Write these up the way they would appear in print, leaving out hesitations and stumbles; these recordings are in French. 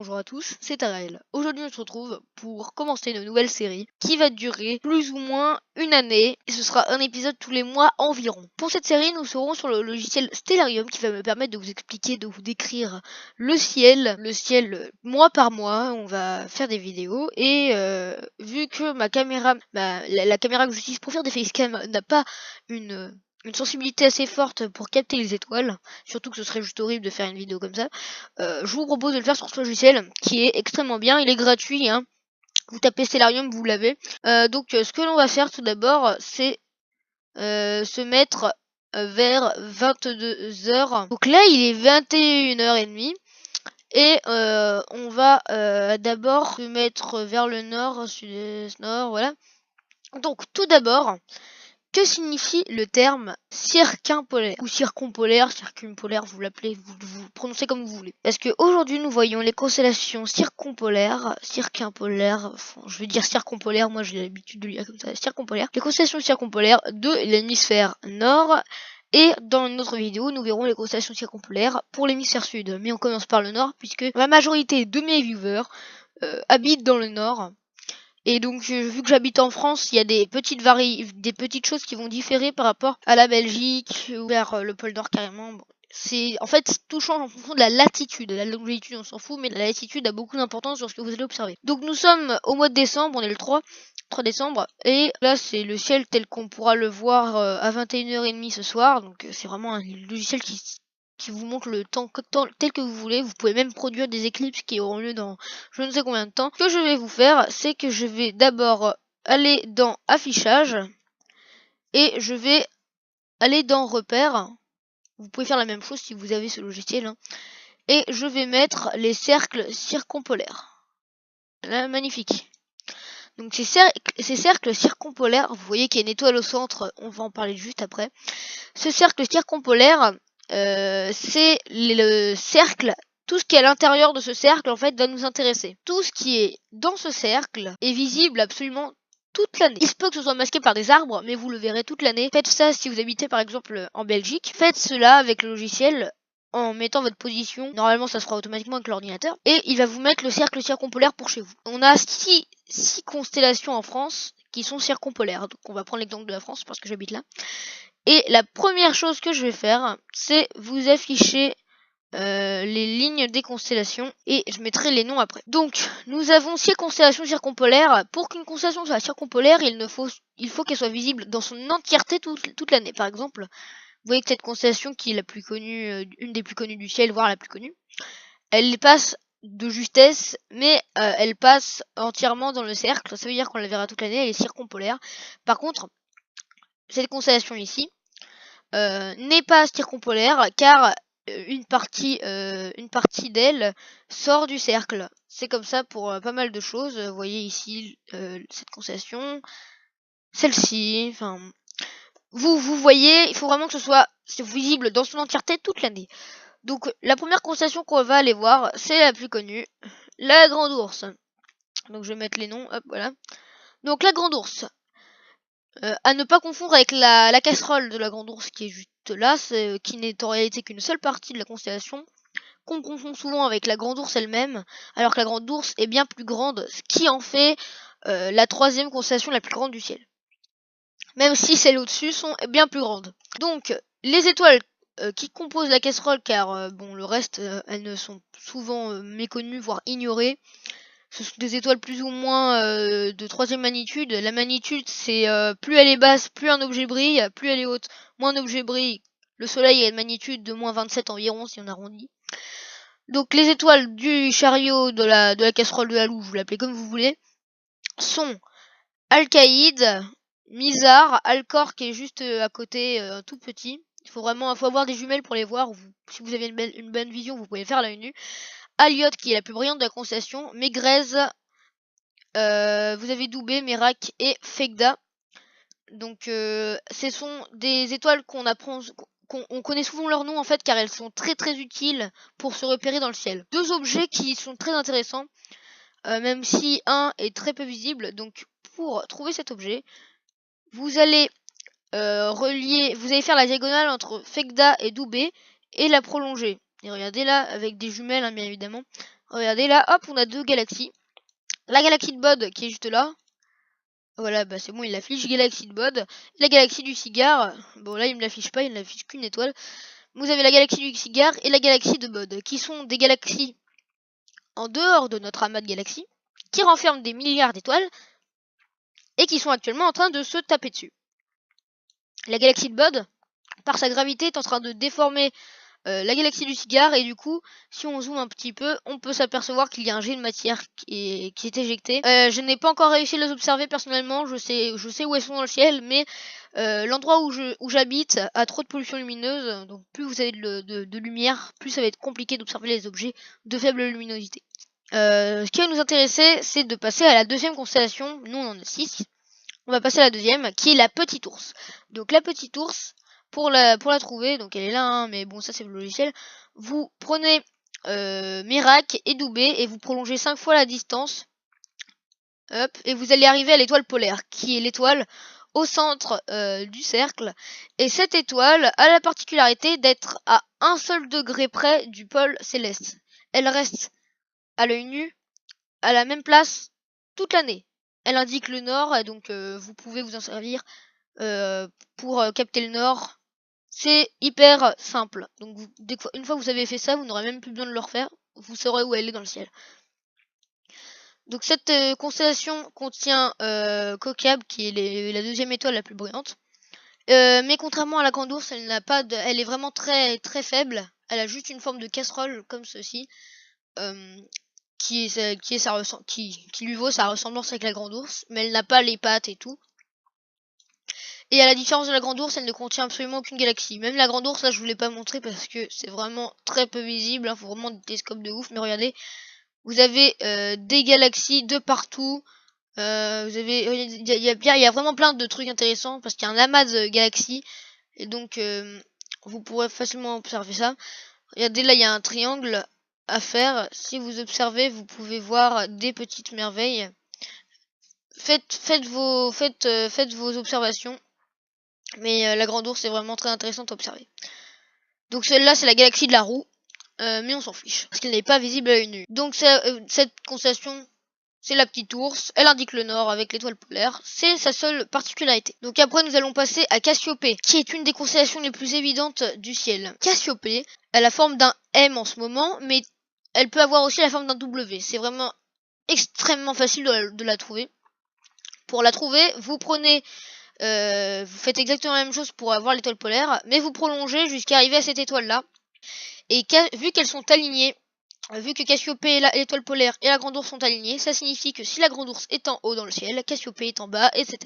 Bonjour à tous, c'est Araël. Aujourd'hui on se retrouve pour commencer une nouvelle série qui va durer plus ou moins une année et ce sera un épisode tous les mois environ. Pour cette série nous serons sur le logiciel Stellarium qui va me permettre de vous expliquer, de vous décrire le ciel mois par mois. On va faire des vidéos et vu que ma caméra, la caméra que j'utilise pour faire des facecam n'a pas une sensibilité assez forte pour capter les étoiles, surtout que ce serait juste horrible de faire une vidéo comme ça. Je vous propose de le faire sur ce logiciel qui est extrêmement bien, il est gratuit, hein. Vous tapez Stellarium, vous l'avez. Ce que l'on va faire tout d'abord, c'est se mettre vers 22h. Donc là, il est 21h30. Et on va d'abord se mettre vers le nord, sud-est, nord, voilà. Donc tout d'abord, que signifie le terme cirquimpolaire ou circumpolaire, circumpolaire, vous l'appelez, vous prononcez comme vous voulez. Parce que aujourd'hui nous voyons les constellations circumpolaires, circumpolaires, enfin, je vais dire circumpolaire, moi j'ai l'habitude de lire comme ça, circumpolaire. Les constellations circumpolaires de l'hémisphère nord. Et dans une autre vidéo, nous verrons les constellations circumpolaires pour l'hémisphère sud. Mais on commence par le nord, puisque la majorité de mes viewers habitent dans le nord. Et donc, vu que j'habite en France, il y a des petites choses qui vont différer par rapport à la Belgique ou vers le pôle Nord carrément. Bon, en fait, tout change en fonction de la latitude. La longitude, on s'en fout, mais la latitude a beaucoup d'importance sur ce que vous allez observer. Donc, nous sommes au mois de décembre, on est le 3 décembre, et là, c'est le ciel tel qu'on pourra le voir à 21h30 ce soir. Donc, c'est vraiment un logiciel qui vous montre le temps tel que vous voulez. Vous pouvez même produire des éclipses qui auront lieu dans je ne sais combien de temps. Ce que je vais vous faire, c'est que je vais d'abord aller dans affichage et je vais aller dans repères. Vous pouvez faire la même chose si vous avez ce logiciel, hein. Et je vais mettre les cercles circumpolaires. Là, magnifique. Donc ces cercles circumpolaires, vous voyez qu'il y a une étoile au centre, on va en parler juste après. Ce cercle circumpolaire, c'est le cercle. Tout ce qui est à l'intérieur de ce cercle, en fait, va nous intéresser. Tout ce qui est dans ce cercle est visible absolument toute l'année. Il se peut que ce soit masqué par des arbres, mais vous le verrez toute l'année. Faites ça si vous habitez par exemple en Belgique. Faites cela avec le logiciel en mettant votre position. Normalement, ça se fera automatiquement avec l'ordinateur. Et il va vous mettre le cercle circumpolaire pour chez vous. On a six constellations en France qui sont circumpolaires. Donc on va prendre l'exemple de la France parce que j'habite là. Et la première chose que je vais faire, c'est vous afficher les lignes des constellations et je mettrai les noms après. Donc, nous avons 6 constellations circumpolaires. Pour qu'une constellation soit circumpolaire, il faut qu'elle soit visible dans son entièreté toute l'année. Par exemple, vous voyez que cette constellation qui est la plus connue, une des plus connues du ciel, voire la plus connue, elle passe de justesse, mais elle passe entièrement dans le cercle. Ça veut dire qu'on la verra toute l'année, elle est circumpolaire. Par contre, cette constellation ici n'est pas circumpolaire car une partie d'elle sort du cercle. C'est comme ça pour pas mal de choses. Vous voyez ici cette constellation, celle-ci, enfin vous voyez, il faut vraiment que ce soit visible dans son entièreté toute l'année. Donc la première constellation qu'on va aller voir, c'est la plus connue, la Grande Ourse. Donc je vais mettre les noms, hop voilà. Donc la Grande Ourse. À ne pas confondre avec la casserole de la Grande Ourse qui est juste là, qui n'est en réalité qu'une seule partie de la constellation, qu'on confond souvent avec la Grande Ourse elle-même, alors que la Grande Ourse est bien plus grande, ce qui en fait la 3e constellation la plus grande du ciel. Même si celles au-dessus sont bien plus grandes. Donc, les étoiles qui composent la casserole, car bon, le reste, elles ne sont souvent méconnues, voire ignorées. Ce sont des étoiles plus ou moins de 3e magnitude. La magnitude, c'est plus elle est basse, plus un objet brille, plus elle est haute, moins un objet brille. Le soleil a une magnitude de moins 27 environ, si on arrondit. Donc les étoiles du chariot, de la casserole de la louve, vous l'appelez comme vous voulez, sont Alcaïde, Mizar, Alcor qui est juste à côté, tout petit. Il faut avoir des jumelles pour les voir. Si vous avez une bonne vision, vous pouvez faire la nue. Alioth qui est la plus brillante de la constellation, Mégrez, vous avez Doubé, Merak et Fegda. Donc ce sont des étoiles on connaît souvent leur nom en fait car elles sont très très utiles pour se repérer dans le ciel. 2 objets qui sont très intéressants, même si un est très peu visible. Donc pour trouver cet objet, vous allez vous allez faire la diagonale entre Fegda et Doubé et la prolonger. Et regardez là avec des jumelles hein, bien évidemment. Regardez là, hop, on a 2 galaxies. La galaxie de Bod qui est juste là. Voilà, bah c'est bon, il affiche galaxie de Bod. La galaxie du cigare. Bon là, il me l'affiche pas, il n'affiche qu'une étoile. Vous avez la galaxie du cigare et la galaxie de Bod, qui sont des galaxies en dehors de notre amas de galaxies, qui renferment des milliards d'étoiles et qui sont actuellement en train de se taper dessus. La galaxie de Bod, par sa gravité, est en train de déformer la galaxie du cigare, et du coup, si on zoome un petit peu, on peut s'apercevoir qu'il y a un jet de matière qui est éjecté. Je n'ai pas encore réussi à les observer personnellement, je sais où elles sont dans le ciel, mais l'endroit où j'habite a trop de pollution lumineuse, donc plus vous avez de lumière, plus ça va être compliqué d'observer les objets de faible luminosité. Ce qui va nous intéresser, c'est de passer à la deuxième constellation. Nous, on en a 6. On va passer à la deuxième, qui est la petite ours. Donc la petite ours, pour la trouver, donc elle est là, hein, mais bon, ça c'est le logiciel. Vous prenez Merak et Doubé et vous prolongez 5 fois la distance. Hop, et vous allez arriver à l'étoile polaire, qui est l'étoile au centre du cercle. Et cette étoile a la particularité d'être à un seul degré près du pôle céleste. Elle reste à l'œil nu à la même place toute l'année. Elle indique le nord, et donc vous pouvez vous en servir pour capter le nord. C'est hyper simple. Donc une fois que vous avez fait ça, vous n'aurez même plus besoin de le refaire. Vous saurez où elle est dans le ciel. Donc cette constellation contient Kokab, qui est la deuxième étoile la plus brillante. Mais contrairement à la Grande Ourse, elle est vraiment très très faible. Elle a juste une forme de casserole comme ceci, qui lui vaut sa ressemblance avec la Grande Ourse, mais elle n'a pas les pattes et tout. Et à la différence de la Grande Ourse, elle ne contient absolument aucune galaxie. Même la Grande Ourse, là, je vous l'ai pas montré parce que c'est vraiment très peu visible. Il faut vraiment des télescopes de ouf. Mais regardez, vous avez des galaxies de partout. Vous avez, il y a vraiment plein de trucs intéressants parce qu'il y a un amas de galaxies. Et donc, vous pourrez facilement observer ça. Regardez, là, il y a un triangle à faire. Si vous observez, vous pouvez voir des petites merveilles. Faites vos observations. Mais la Grande Ourse est vraiment très intéressante à observer. Donc celle-là, c'est la galaxie de la roue. Mais on s'en fiche, parce qu'elle n'est pas visible à l'œil nu. Donc cette constellation, c'est la petite ours. Elle indique le nord avec l'étoile polaire. C'est sa seule particularité. Donc après, nous allons passer à Cassiopée, qui est une des constellations les plus évidentes du ciel. Cassiopée a la forme d'un M en ce moment, mais elle peut avoir aussi la forme d'un W. C'est vraiment extrêmement facile de la trouver. Pour la trouver, vous prenez... vous faites exactement la même chose pour avoir l'étoile polaire, mais vous prolongez jusqu'à arriver à cette étoile-là. Et vu qu'elles sont alignées, vu que Cassiopée, l'étoile polaire et la Grande Ourse sont alignées, ça signifie que si la Grande Ourse est en haut dans le ciel, Cassiopée est en bas, etc.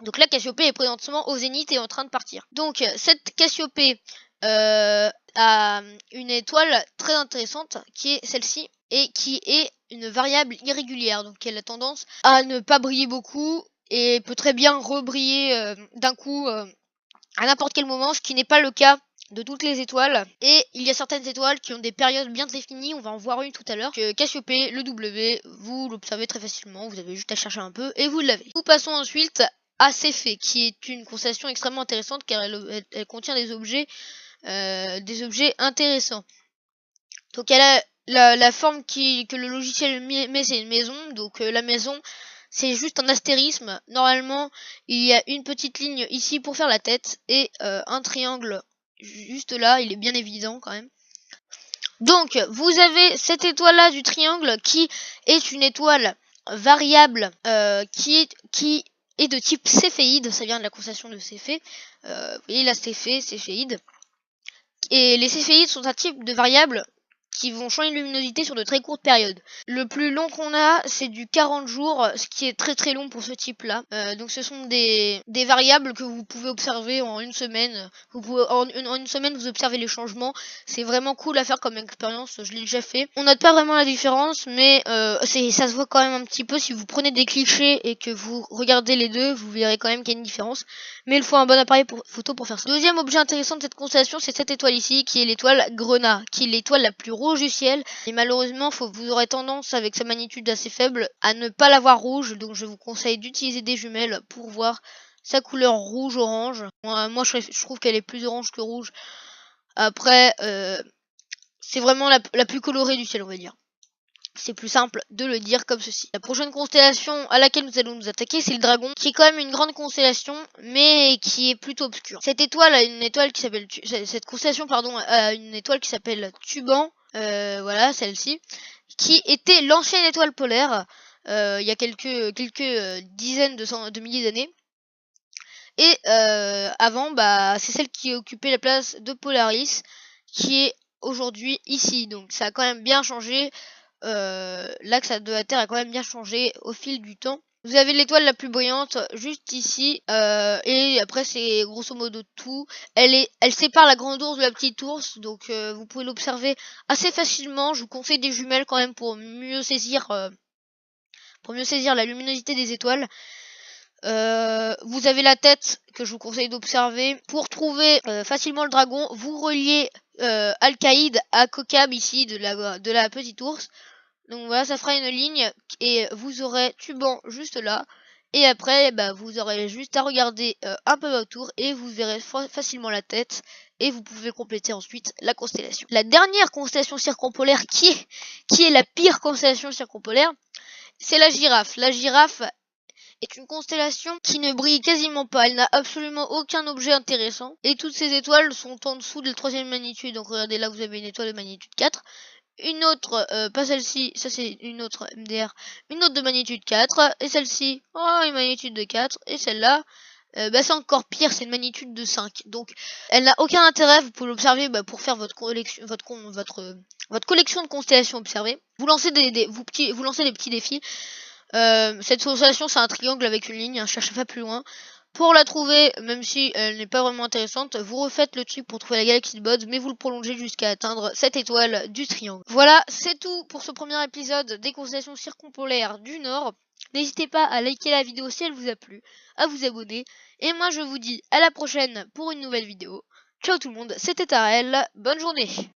Donc là, Cassiopée est présentement au zénith et en train de partir. Donc cette Cassiopée a une étoile très intéressante qui est celle-ci, et qui est une variable irrégulière, donc elle a tendance à ne pas briller beaucoup et peut très bien rebriller d'un coup à n'importe quel moment, ce qui n'est pas le cas de toutes les étoiles. Et il y a certaines étoiles qui ont des périodes bien définies, on va en voir une tout à l'heure. Cassiopée, le W, vous l'observez très facilement, vous avez juste à chercher un peu et vous l'avez. Nous passons ensuite à Céphée, qui est une constellation extrêmement intéressante car elle contient des objets intéressants. Donc elle a la forme que le logiciel met, c'est une maison. Donc la maison, c'est juste un astérisme. Normalement, il y a une petite ligne ici pour faire la tête et un triangle juste là. Il est bien évident quand même. Donc, vous avez cette étoile-là du triangle qui est une étoile variable qui est de type céphéide. Ça vient de la constellation de Céphée. Vous voyez la céphéide. Et les céphéides sont un type de variable qui vont changer de luminosité sur de très courtes périodes. Le plus long qu'on a, c'est du 40 jours, ce qui est très très long pour ce type-là. Donc ce sont des variables que vous pouvez observer en une semaine. Vous pouvez, en une semaine, vous observez les changements. C'est vraiment cool à faire comme expérience, je l'ai déjà fait. On note pas vraiment la différence, mais ça se voit quand même un petit peu. Si vous prenez des clichés et que vous regardez les deux, vous verrez quand même qu'il y a une différence. Mais il faut un bon appareil photo pour faire ça. Deuxième objet intéressant de cette constellation, c'est cette étoile ici, qui est l'étoile Grenat, qui est l'étoile la plus rouge du ciel. Et malheureusement, vous aurez tendance, avec sa magnitude assez faible, à ne pas la voir rouge. Donc je vous conseille d'utiliser des jumelles pour voir sa couleur rouge-orange. Moi je trouve qu'elle est plus orange que rouge. Après, c'est vraiment la plus colorée du ciel, on va dire. C'est plus simple de le dire comme ceci. La prochaine constellation à laquelle nous allons nous attaquer, c'est le dragon, qui est quand même une grande constellation, mais qui est plutôt obscure. Cette étoile a une étoile qui s'appelle, cette constellation, pardon, a une étoile qui s'appelle Tuban, voilà, celle-ci, qui était l'ancienne étoile polaire, il y a quelques dizaines de milliers d'années. Et avant, bah, c'est celle qui occupait la place de Polaris, qui est aujourd'hui ici. Donc ça a quand même bien changé. L'axe de la Terre a quand même bien changé au fil du temps. Vous avez l'étoile la plus brillante juste ici, et après c'est grosso modo tout. Elle sépare la grande ours de la petite ours, donc vous pouvez l'observer assez facilement. Je vous conseille des jumelles quand même pour mieux saisir la luminosité des étoiles. Vous avez la tête que je vous conseille d'observer. Pour trouver facilement le dragon, vous reliez Al-Qaïd à Kokab ici de la petite ours. Donc voilà, ça fera une ligne et vous aurez Tuban juste là. Et après, bah, vous aurez juste à regarder un peu autour et vous verrez facilement la tête. Et vous pouvez compléter ensuite la constellation. La dernière constellation circumpolaire qui est la pire constellation circumpolaire, c'est la girafe. La girafe est une constellation qui ne brille quasiment pas. Elle n'a absolument aucun objet intéressant. Et toutes ces étoiles sont en dessous de la 3e magnitude. Donc regardez là, vous avez une étoile de magnitude 4. Une autre, pas celle-ci, ça c'est une autre MDR, une autre de magnitude 4, et celle-ci, oh, une magnitude de 4, et celle-là, bah, c'est encore pire, c'est une magnitude de 5. Donc, elle n'a aucun intérêt, vous pouvez l'observer bah, pour faire votre collection, votre collection de constellations observées. Vous lancez vous lancez des petits défis. Cette constellation, c'est un triangle avec une ligne, hein, cherchez pas plus loin. Pour la trouver, même si elle n'est pas vraiment intéressante, vous refaites le truc pour trouver la galaxie de Bods, mais vous le prolongez jusqu'à atteindre cette étoile du triangle. Voilà, c'est tout pour ce premier épisode des constellations circumpolaires du Nord. N'hésitez pas à liker la vidéo si elle vous a plu, à vous abonner, et moi je vous dis à la prochaine pour une nouvelle vidéo. Ciao tout le monde, c'était Tarel, bonne journée.